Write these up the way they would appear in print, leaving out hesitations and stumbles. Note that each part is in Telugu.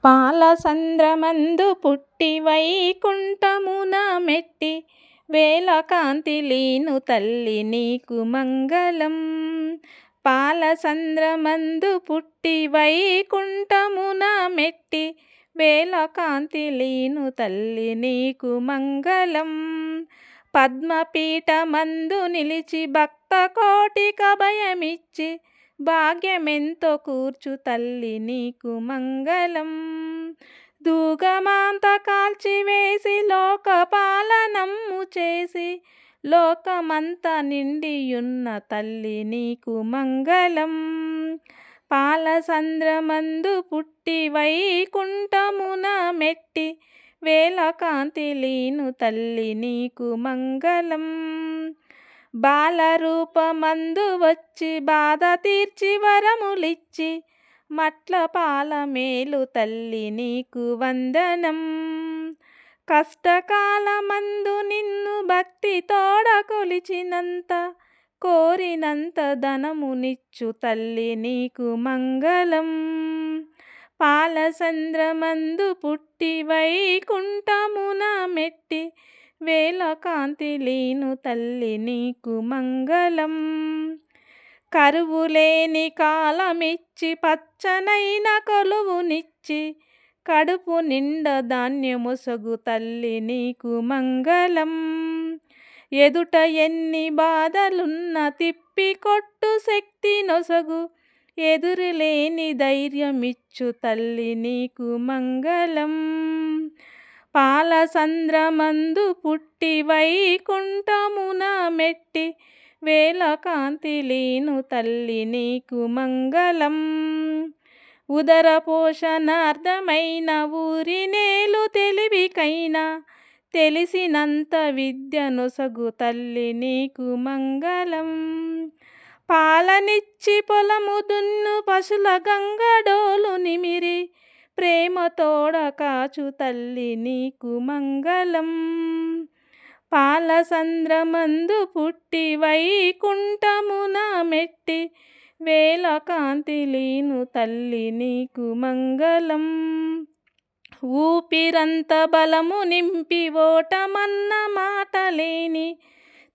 పాలసంద్రమందు పుట్టి వైకుంఠమున మెట్టి వేల కాంతిలీను తల్లి నీకు మంగళం. పాలసంద్రమందు పుట్టి వైకుంఠమున మెట్టి వేల కాంతిలీను తల్లి నీకు మంగళం. పద్మపీఠమందు నిలిచి భక్త కోటికభయమిచ్చి భాగ్యమెంతో కూర్చు తల్లి నీకు మంగళం. దూగమాంత కాల్చివేసి లోకపాలనమ్ము చేసి లోకమంతా నిండియున్న తల్లి నీకు మంగళం. పాలసంద్రమందు పుట్టి వైకుంఠమున మెట్టి వేల కాంతిలీను తల్లి నీకు మంగళం. బాలరూపమందు వచ్చి బాధ తీర్చి వరములిచ్చి మట్ల పాలమేలు తల్లి నీకు వందనం. కష్టకాలమందు నిన్ను భక్తి తోడ కొలిచినంత కోరినంత ధనమునిచ్చు తల్లి నీకు మంగళం. పాలసంద్రమందు పుట్టి వైకుంఠమున మెట్టి వేల కాంతిలీను తల్లి నీకు మంగళం. కరువులేని కాలమిచ్చి పచ్చనైన కొలువునిచ్చి కడుపు నిండా ధాన్యమొసగు తల్లి నీకు మంగళం. ఎదుట ఎన్ని బాధలున్న తిప్పి కొట్టు శక్తి నొసగు ఎదురులేని ధైర్యమిచ్చు తల్లి నీకు మంగళం. పాలసంద్రమందు పుట్టి వైకుంఠమున మెట్టి వేల కాంతిలీను తల్లి నీకు మంగళం. ఉదర పోషణార్థమైన ఊరినేలు తెలివికైనా తెలిసినంత విద్య నొసగు తల్లి నీకు మంగళం. పాలనిచ్చి పొలము దున్ను పశుల గంగడోలు నిమిరి ప్రేమతోడ కాచు తల్లి నీకు మంగళం. పాలసంద్రమందు పుట్టి వైకుంఠమున మెట్టి వేల కాంతిలీను తల్లి నీకు మంగళం. ఊపిరంత బలము నింపి ఓటమన్న మాట లేని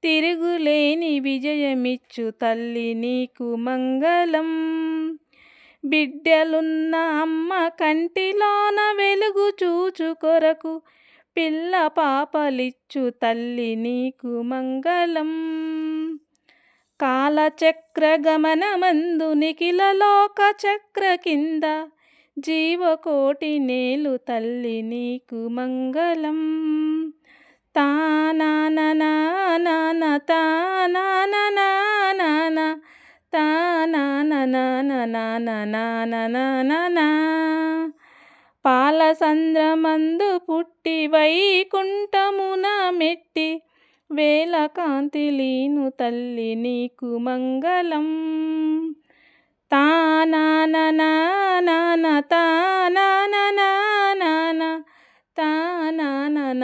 తిరుగులేని విజయమిచ్చు తల్లి నీకు మంగళం. బిడ్డలున్న అమ్మ కంటిలోన వెలుగు చూచు కొరకు పిల్ల పాపలిచ్చు తల్లి నీకు మంగళం. కాలచక్ర గమనమందు నిఖిల లోక చక్ర కింద జీవకోటి నేలు తల్లి నీకు మంగళం. తానాననా తానాననా తానాననా. పాలసంద్రమందు పుట్టి వైకుంఠమున మెట్టి వేల కాంతిలీను తల్లి నీకు మంగళం. తానాననా తానాననా తానాననా